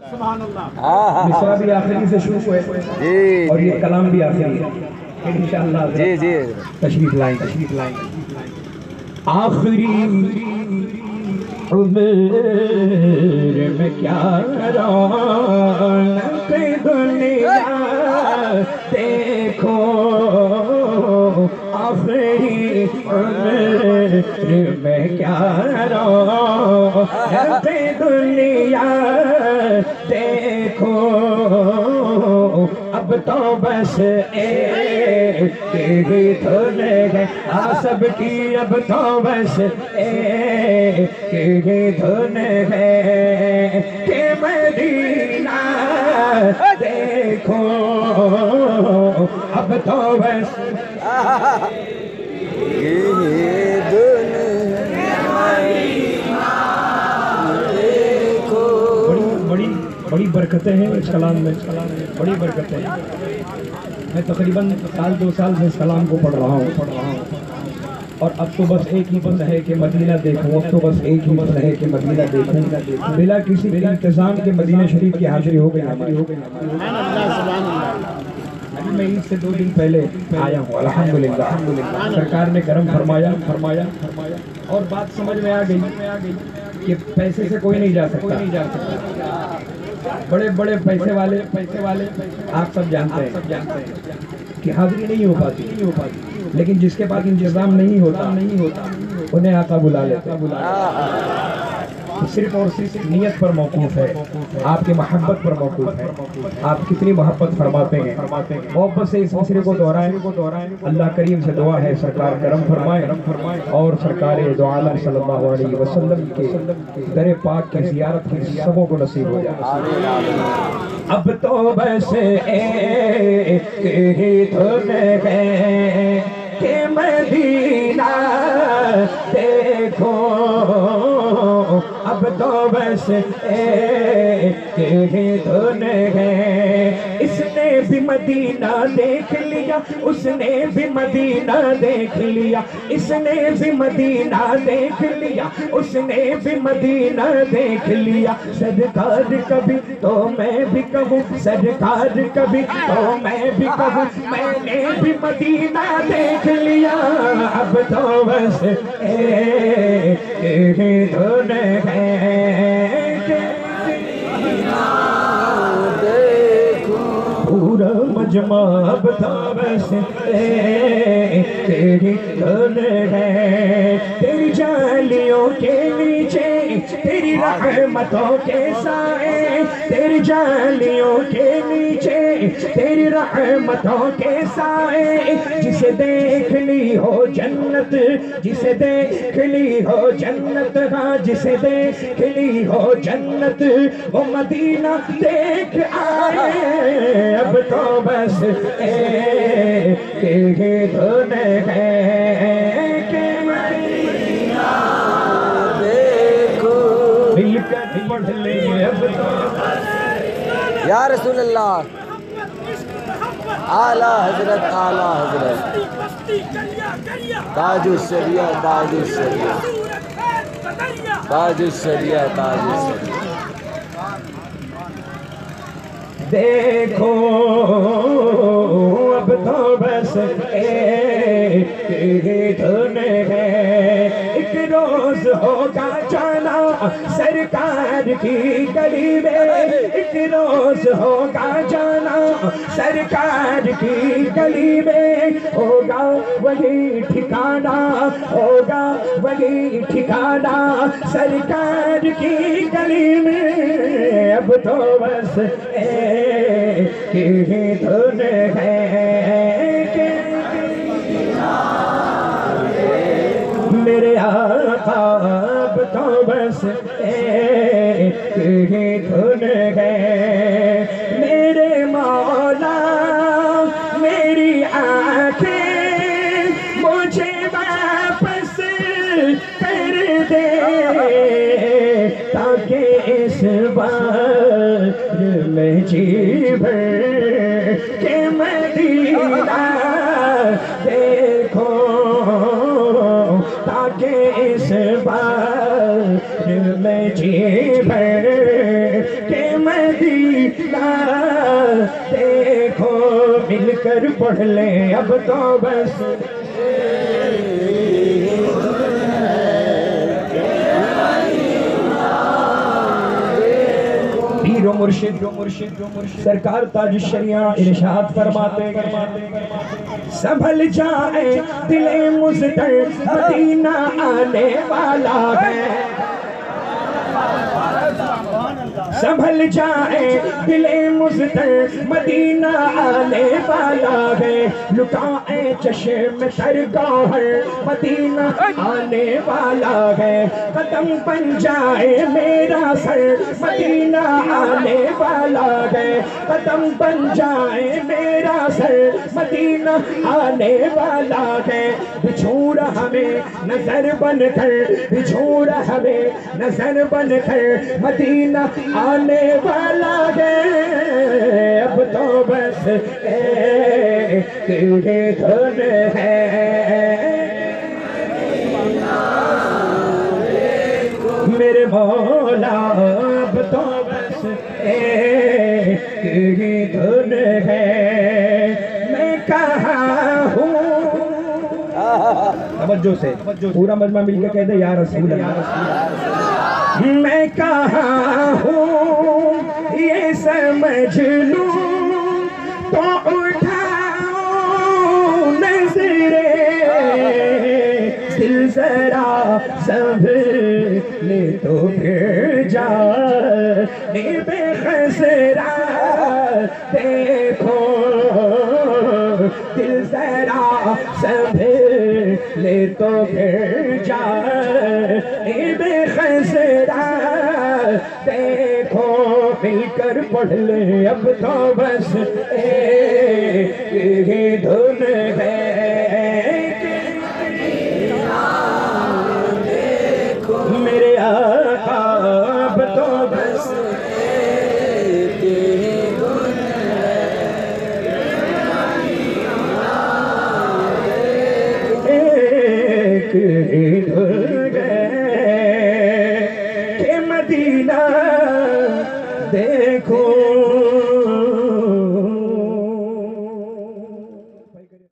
मिसरा भी आखिरी से शुरू हुए और ये कलाम भी आखिरी है। इंशाअल्लाह जी जी तशरीफ लाएं। आखिरी उम्र में क्या रौनक दुनिया देखो, आखिरी उम्र में क्या रौनक दुनिया देखो, अब तो बस एक ही धुन है सबकी, अब तो बस एक ही धुन है कि मदीना देखो, अब तो बस बड़ी बरकतें हैं इस कलाम में, बड़ी बरकतें हैं। मैं तकरीबन साल 2 साल से इस कलाम को पढ़ रहा हूँ और अब तो बस एक ही बंद है कि मदीना देखूं, अब तो बस एक ही बंद है कि मदीना देखूं, बिला किसी इंतजाम के मदीना शरीफ की हाजिरी हो गई हमारी। अभी मैं ईद से 2 दिन पहले आया हूँ, अल्हम्दुलिल्लाह सरकार ने करम फरमाया और बात समझ में आ गई कि पैसे से कोई नहीं जा सकता। बड़े बड़े पैसे वाले आप सब जानते हैं कि हाजिरी नहीं हो पाती, लेकिन जिसके पास इंतजाम नहीं होता उन्हें आका बुला लेते। सिर्फ और सिर्फ नियत पर मौकूफ है, आपकी मोहब्बत पर मौकूफ है, आप कितनी मोहब्बत फरमाते हैं। मोहब्बत से इस मसले को दोहराएं। अल्लाह करीम से दुआ है सरकार करम फरमाए और सरकार दो आलम सल्लल्लाहु अलैहि वसल्लम के दरे पाक की ज़ियारत की सबों को नसीब हो जाए। अब तो बस एक ही धुन है कि मदीना देखो, अब तो बस एक ही धुन है। इसने भी मदीना देख लिया, उसने भी मदीना देख लिया, इसने भी मदीना देख लिया, उसने भी मदीना देख लिया। सरकार कभी तो मैं भी कहूँ, सरकार कभी तो मैं भी कहूँ, मैंने भी मदीना देख लिया। अब तो बस एक ही धुन है पूरा मजमा, अब तो बस तेरी धुन है। तेरी जालियों के नीचे तेरी रहमतों के साए, तेरी जालियों के नीचे तेरी रहमतों के साए। जिसे देख ली हो जन्नत, जिसे देख ली हो जन्नत, हाँ जिसे देख ली हो जन्नत, वो मदीना देख आए। अब तो बस एक ही धुन है कि मदीना देखो, मिलकर पढ़ ले अब तो या रसूल अल्लाह, आला हजरत ताजुस्सरिया देखो, अब तो बस एक ही धुन है। एक रोज होगा जाना सरकार की गली में, एक रोज होगा जाना सरकार की गली में, होगा वही ठिकाना, होगा वही ठिकाना सरकार की गली में। अब तो बस एक ही धुन है कि मेरे आका, अब तो बस एक ही धुन है। मेरे मौला मेरी आँखें मुझे वापस कर दे, ताकि इस बार में जी भर के मदीना देखो, ताकि इस बार में जी भर के मदीना देखो, मिलकर पढ़ ले अब तो बस। पीरो मुर्शिद सरकार ताज शरिया इरशाद फरमाते गए, संभल जाए दिले मुज़्तर मदीना आने वाला है। संभल जाए दिले मुज़्तर मदीना आने वाला है। लुटाए चश्म सरगाहर मदीना आने वाला है। कदम बन जाए मेरा सर मदीना आने वाला है। कदम बन जाए मेरा सर मदीना आने वाला है। बिछोड़ा हमें नजर बन कर, बिछोड़ा हमें नजर बन कर मदीना आने वाला है। अब तो बस तेरे धुन है मेरे मौला, अब तो बस तेरी धुन है। मैं कहाँ हूँ, तवज्जो से पूरा मजमा मिलकर कह दे या रसूल अल्लाह। मैं कहाँ हूँ ये समझ लूँ तो उठाओ नजरे, दिल जरा संभले तो फिर जा बेखसरा देखो, दिल जरा संभले तो फिर जा बेखसरा देखो, मिलकर पढ़ ले अब तो बस ये धुन है। मेरे आका अब तो बस एक धुन है कि मदीना देखो